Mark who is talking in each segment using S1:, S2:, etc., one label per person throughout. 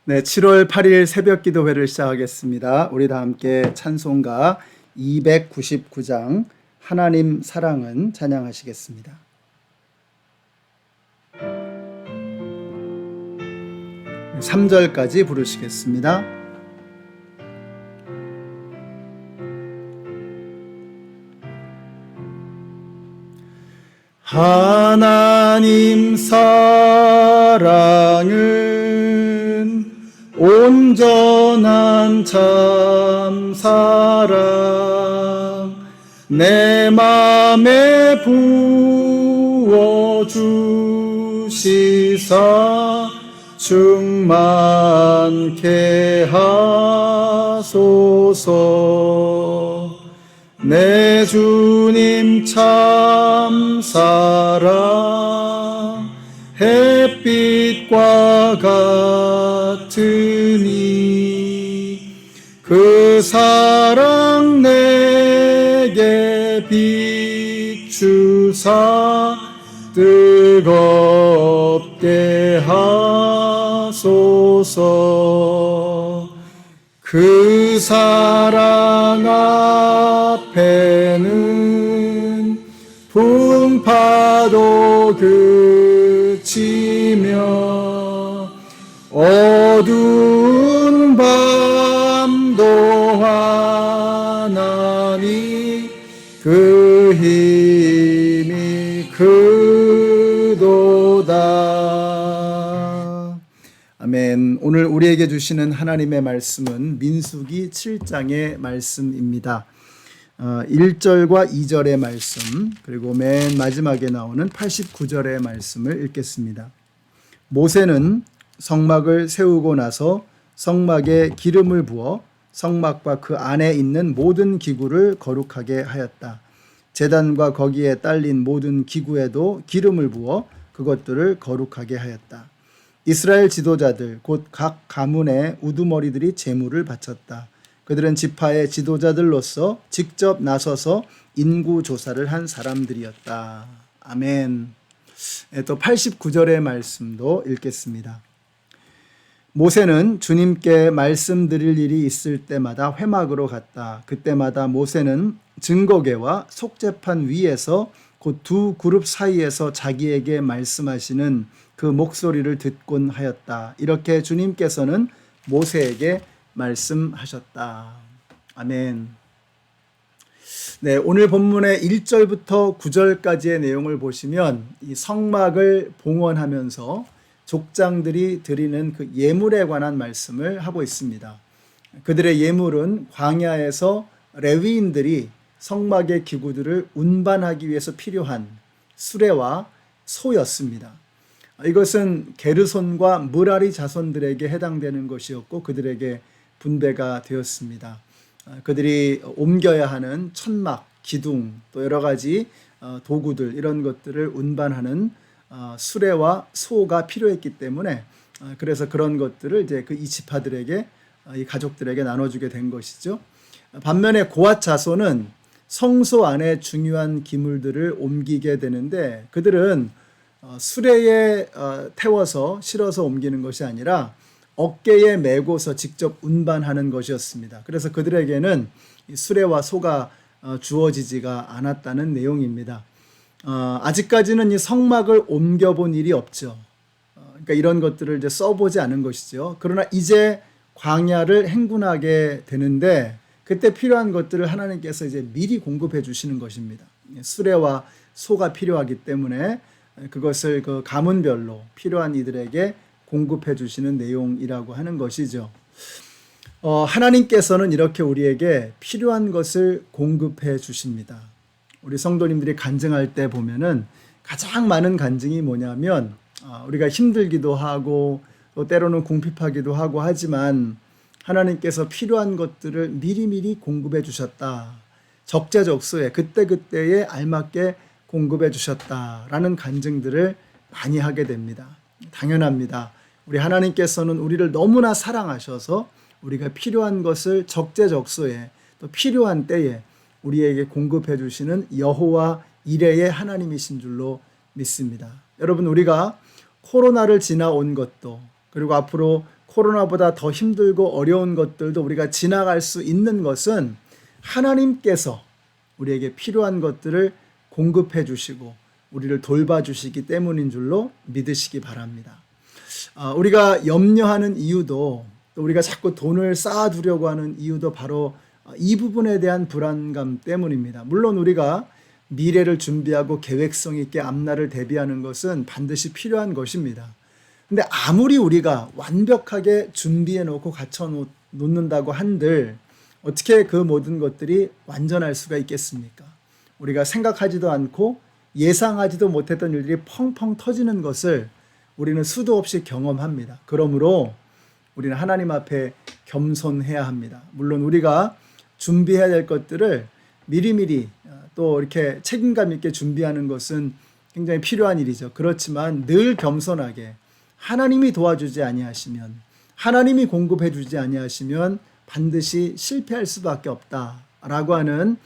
S1: 네, 7월 8일 새벽 기도회를 시작하겠습니다. 우리 다 함께 찬송가 299장 하나님 사랑은 찬양하시겠습니다. 3절까지 부르시겠습니다. 하나님 사랑은 온전한 참 사랑 내 맘에 부어 주시사 충만케 하소서. 내 주님 참 사랑 햇빛과 같으니 그 사랑 내게 비추사 뜨겁게 하소서. 그 사랑 앞에는 풍파도 그치며 어두운 밤도 하나니 그 힘이 크도다. 아멘. 오늘 우리에게 주시는 하나님의 말씀은 민수기 7장의 말씀입니다. 1절과 2절의 말씀, 그리고 맨 마지막에 나오는 89절의 말씀을 읽겠습니다. 모세는 성막을 세우고 나서 성막에 기름을 부어 성막과 그 안에 있는 모든 기구를 거룩하게 하였다. 제단과 거기에 딸린 모든 기구에도 기름을 부어 그것들을 거룩하게 하였다. 이스라엘 지도자들 곧 각 가문의 우두머리들이 제물을 바쳤다. 그들은 지파의 지도자들로서 직접 나서서 인구 조사를 한 사람들이었다. 아멘. 또 89절의 말씀도 읽겠습니다. 모세는 주님께 말씀드릴 일이 있을 때마다 회막으로 갔다. 그때마다 모세는 증거궤와 속죄판 위에서 곧 두 그룹 사이에서 자기에게 말씀하시는 그 목소리를 듣곤 하였다. 이렇게 주님께서는 모세에게 말씀하셨다. 아멘. 네, 오늘 본문의 1절부터 9절까지의 내용을 보시면 이 성막을 봉헌하면서 족장들이 드리는 그 예물에 관한 말씀을 하고 있습니다. 그들의 예물은 광야에서 레위인들이 성막의 기구들을 운반하기 위해서 필요한 수레와 소였습니다. 이것은 게르손과 므라리 자손들에게 해당되는 것이었고 그들에게 분배가 되었습니다. 그들이 옮겨야 하는 천막, 기둥, 또 여러 가지 도구들 이런 것들을 운반하는 수레와 소가 필요했기 때문에 그래서 그런 것들을 이제 그 이 지파들에게 이 가족들에게 나눠주게 된 것이죠. 반면에 고앗 자손은 성소 안에 중요한 기물들을 옮기게 되는데 그들은 수레에 태워서 실어서 옮기는 것이 아니라 어깨에 메고서 직접 운반하는 것이었습니다. 그래서 그들에게는 수레와 소가 주어지지가 않았다는 내용입니다. 아직까지는 이 성막을 옮겨본 일이 없죠. 그러니까 이런 것들을 이제 써보지 않은 것이죠. 그러나 이제 광야를 행군하게 되는데 그때 필요한 것들을 하나님께서 이제 미리 공급해 주시는 것입니다. 수레와 소가 필요하기 때문에 그것을 그 가문별로 필요한 이들에게 공급해 주시는 내용이라고 하는 것이죠. 하나님께서는 이렇게 우리에게 필요한 것을 공급해 주십니다. 우리 성도님들이 간증할 때 보면은 가장 많은 간증이 뭐냐면 우리가 힘들기도 하고 또 때로는 궁핍하기도 하고 하지만 하나님께서 필요한 것들을 미리미리 공급해 주셨다. 적재적소에 그때그때에 알맞게 공급해 주셨다라는 간증들을 많이 하게 됩니다. 당연합니다. 우리 하나님께서는 우리를 너무나 사랑하셔서 우리가 필요한 것을 적재적소에 또 필요한 때에 우리에게 공급해 주시는 여호와 이레의 하나님이신 줄로 믿습니다. 여러분, 우리가 코로나를 지나온 것도 그리고 앞으로 코로나보다 더 힘들고 어려운 것들도 우리가 지나갈 수 있는 것은 하나님께서 우리에게 필요한 것들을 공급해 주시고 우리를 돌봐주시기 때문인 줄로 믿으시기 바랍니다. 우리가 염려하는 이유도, 또 우리가 자꾸 돈을 쌓아두려고 하는 이유도 바로 이 부분에 대한 불안감 때문입니다. 물론 우리가 미래를 준비하고 계획성 있게 앞날을 대비하는 것은 반드시 필요한 것입니다. 근데 아무리 우리가 완벽하게 준비해 놓고 갖춰 놓는다고 한들 어떻게 그 모든 것들이 완전할 수가 있겠습니까? 우리가 생각하지도 않고 예상하지도 못했던 일들이 펑펑 터지는 것을 우리는 수도 없이 경험합니다. 그러므로 우리는 하나님 앞에 겸손해야 합니다. 물론 우리가 준비해야 될 것들을 미리미리 또 이렇게 책임감 있게 준비하는 것은 굉장히 필요한 일이죠. 그렇지만 늘 겸손하게 하나님이 도와주지 아니하시면, 하나님이 공급해 주지 아니하시면 반드시 실패할 수밖에 없다라고 하는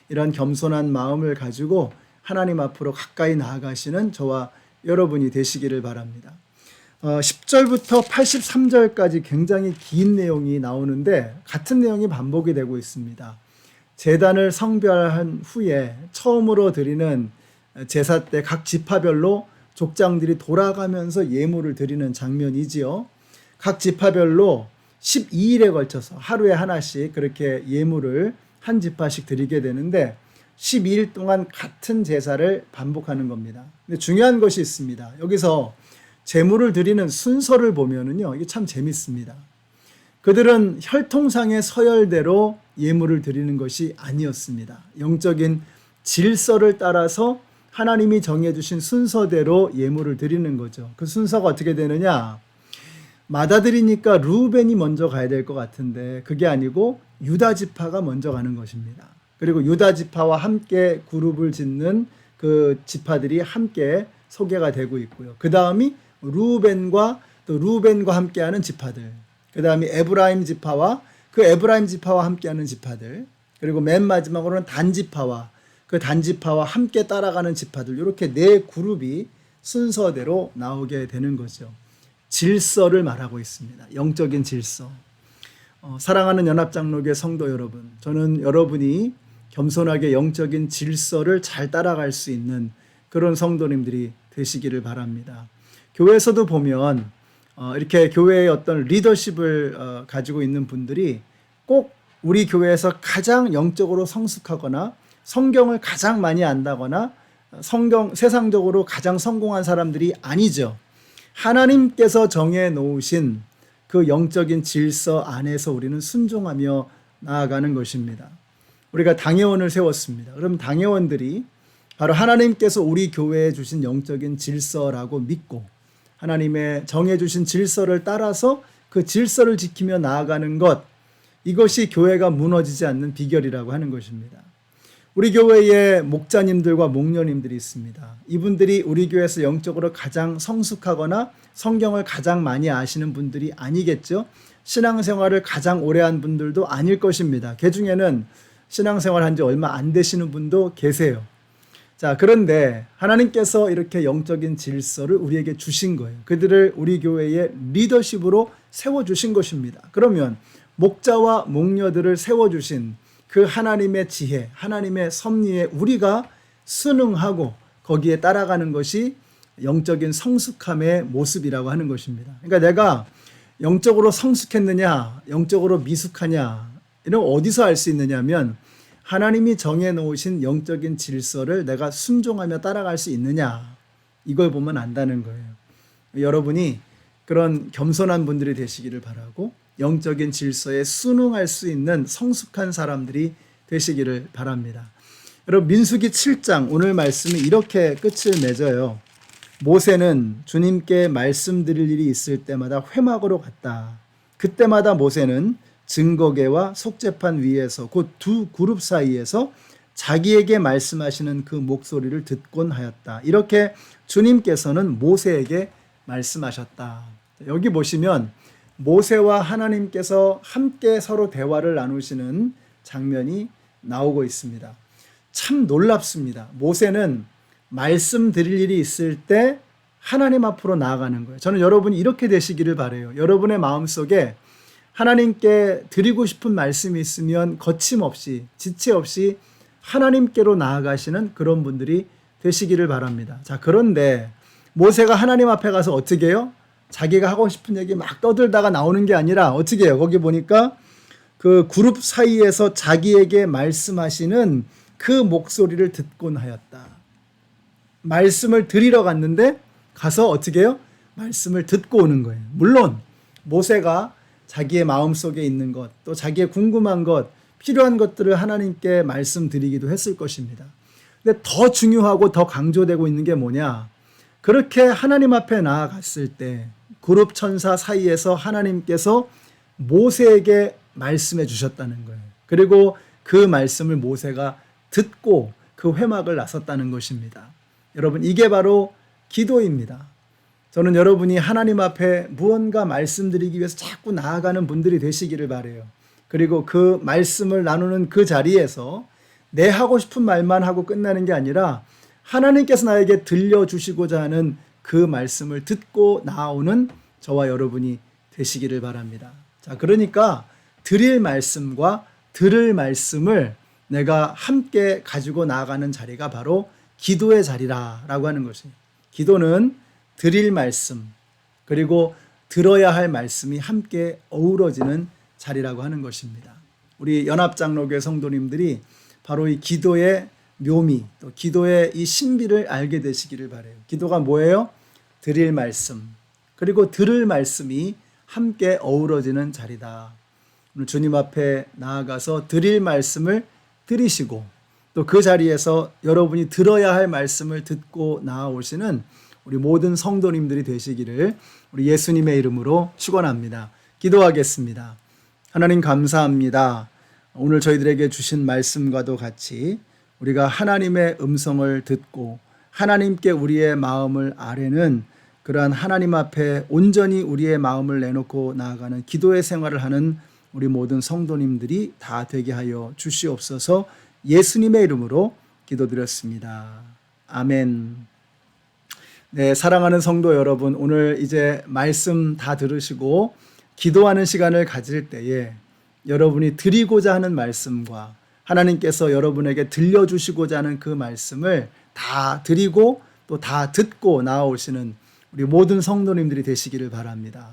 S1: 이런 겸손한 마음을 가지고 하나님 앞으로 가까이 나아가시는 저와 여러분이 되시기를 바랍니다. 10절부터 83절까지 굉장히 긴 내용이 나오는데 같은 내용이 반복이 되고 있습니다. 제단을 성별한 후에 처음으로 드리는 제사 때 각 지파별로 족장들이 돌아가면서 예물을 드리는 장면이지요. 각 지파별로 12일에 걸쳐서 하루에 하나씩 그렇게 예물을 한 지파씩 드리게 되는데 12일 동안 같은 제사를 반복하는 겁니다. 근데 중요한 것이 있습니다. 여기서 제물을 드리는 순서를 보면은요, 이게 참 재밌습니다. 그들은 혈통상의 서열대로 예물을 드리는 것이 아니었습니다. 영적인 질서를 따라서 하나님이 정해주신 순서대로 예물을 드리는 거죠. 그 순서가 어떻게 되느냐? 맏아들이니까 루벤이 먼저 가야 될 것 같은데 그게 아니고 유다 지파가 먼저 가는 것입니다. 그리고 유다 지파와 함께 그룹을 짓는 그 지파들이 함께 소개가 되고 있고요. 그 다음이 루벤과 함께하는 지파들, 그 다음이 에브라임 지파와 그 에브라임 지파와 함께하는 지파들, 그리고 맨 마지막으로는 단 지파와 그 단 지파와 함께 따라가는 지파들, 이렇게 네 그룹이 순서대로 나오게 되는 거죠. 질서를 말하고 있습니다. 영적인 질서. 사랑하는 연합장로교회 성도 여러분, 저는 여러분이 겸손하게 영적인 질서를 잘 따라갈 수 있는 그런 성도님들이 되시기를 바랍니다. 교회에서도 보면 이렇게 교회의 어떤 리더십을 가지고 있는 분들이 꼭 우리 교회에서 가장 영적으로 성숙하거나 성경을 가장 많이 안다거나 세상적으로 가장 성공한 사람들이 아니죠. 하나님께서 정해 놓으신 그 영적인 질서 안에서 우리는 순종하며 나아가는 것입니다. 우리가 당회원을 세웠습니다. 그럼 당회원들이 바로 하나님께서 우리 교회에 주신 영적인 질서라고 믿고 하나님의 정해 주신 질서를 따라서 그 질서를 지키며 나아가는 것, 이것이 교회가 무너지지 않는 비결이라고 하는 것입니다. 우리 교회에 목자님들과 목녀님들이 있습니다. 이분들이 우리 교회에서 영적으로 가장 성숙하거나 성경을 가장 많이 아시는 분들이 아니겠죠. 신앙생활을 가장 오래 한 분들도 아닐 것입니다. 그 중에는 신앙생활 한 지 얼마 안 되시는 분도 계세요. 자, 그런데 하나님께서 이렇게 영적인 질서를 우리에게 주신 거예요. 그들을 우리 교회의 리더십으로 세워주신 것입니다. 그러면 목자와 목녀들을 세워주신 그 하나님의 지혜, 하나님의 섭리에 우리가 순응하고 거기에 따라가는 것이 영적인 성숙함의 모습이라고 하는 것입니다. 그러니까 내가 영적으로 성숙했느냐, 영적으로 미숙하냐, 이런 어디서 알 수 있느냐 하면 하나님이 정해놓으신 영적인 질서를 내가 순종하며 따라갈 수 있느냐, 이걸 보면 안다는 거예요. 여러분이 그런 겸손한 분들이 되시기를 바라고 영적인 질서에 순응할 수 있는 성숙한 사람들이 되시기를 바랍니다. 여러분, 민수기 7장 오늘 말씀이 이렇게 끝을 맺어요. 모세는 주님께 말씀드릴 일이 있을 때마다 회막으로 갔다. 그때마다 모세는 증거궤와 속죄판 위에서 곧 두 그룹 사이에서 자기에게 말씀하시는 그 목소리를 듣곤 하였다. 이렇게 주님께서는 모세에게 말씀하셨다. 여기 보시면 모세와 하나님께서 함께 서로 대화를 나누시는 장면이 나오고 있습니다. 참 놀랍습니다. 모세는 말씀드릴 일이 있을 때 하나님 앞으로 나아가는 거예요. 저는 여러분이 이렇게 되시기를 바라요. 여러분의 마음속에 하나님께 드리고 싶은 말씀이 있으면 거침없이 지체 없이 하나님께로 나아가시는 그런 분들이 되시기를 바랍니다. 자, 그런데 모세가 하나님 앞에 가서 어떻게 해요? 자기가 하고 싶은 얘기 막 떠들다가 나오는 게 아니라 어떻게 해요? 거기 보니까 그 그룹 사이에서 자기에게 말씀하시는 그 목소리를 듣곤 하였다. 말씀을 드리러 갔는데 가서 어떻게 해요? 말씀을 듣고 오는 거예요. 물론 모세가 자기의 마음속에 있는 것, 또 자기의 궁금한 것, 필요한 것들을 하나님께 말씀드리기도 했을 것입니다. 근데 더 중요하고 더 강조되고 있는 게 뭐냐? 그렇게 하나님 앞에 나아갔을 때 그룹 천사 사이에서 하나님께서 모세에게 말씀해 주셨다는 거예요. 그리고 그 말씀을 모세가 듣고 그 회막을 나섰다는 것입니다. 여러분, 이게 바로 기도입니다. 저는 여러분이 하나님 앞에 무언가 말씀드리기 위해서 자꾸 나아가는 분들이 되시기를 바라요. 그리고 그 말씀을 나누는 그 자리에서 내 하고 싶은 말만 하고 끝나는 게 아니라 하나님께서 나에게 들려주시고자 하는 그 말씀을 듣고 나오는 저와 여러분이 되시기를 바랍니다. 자, 그러니까 드릴 말씀과 들을 말씀을 내가 함께 가지고 나아가는 자리가 바로 기도의 자리라고 하는 것이에요. 기도는 드릴 말씀 그리고 들어야 할 말씀이 함께 어우러지는 자리라고 하는 것입니다. 우리 연합장로교회 성도님들이 바로 이 기도의 묘미, 또 기도의 이 신비를 알게 되시기를 바라요. 기도가 뭐예요? 드릴 말씀, 그리고 들을 말씀이 함께 어우러지는 자리다. 오늘 주님 앞에 나아가서 드릴 말씀을 들으시고 또 그 자리에서 여러분이 들어야 할 말씀을 듣고 나아오시는 우리 모든 성도님들이 되시기를 우리 예수님의 이름으로 축원합니다. 기도하겠습니다. 하나님 감사합니다. 오늘 저희들에게 주신 말씀과도 같이 우리가 하나님의 음성을 듣고 하나님께 우리의 마음을 아뢰는 그러한 하나님 앞에 온전히 우리의 마음을 내놓고 나아가는 기도의 생활을 하는 우리 모든 성도님들이 다 되게 하여 주시옵소서. 예수님의 이름으로 기도드렸습니다. 아멘. 네, 사랑하는 성도 여러분, 오늘 이제 말씀 다 들으시고 기도하는 시간을 가질 때에 여러분이 드리고자 하는 말씀과 하나님께서 여러분에게 들려주시고자 하는 그 말씀을 다 드리고 또 다 듣고 나아오시는 우리 모든 성도님들이 되시기를 바랍니다.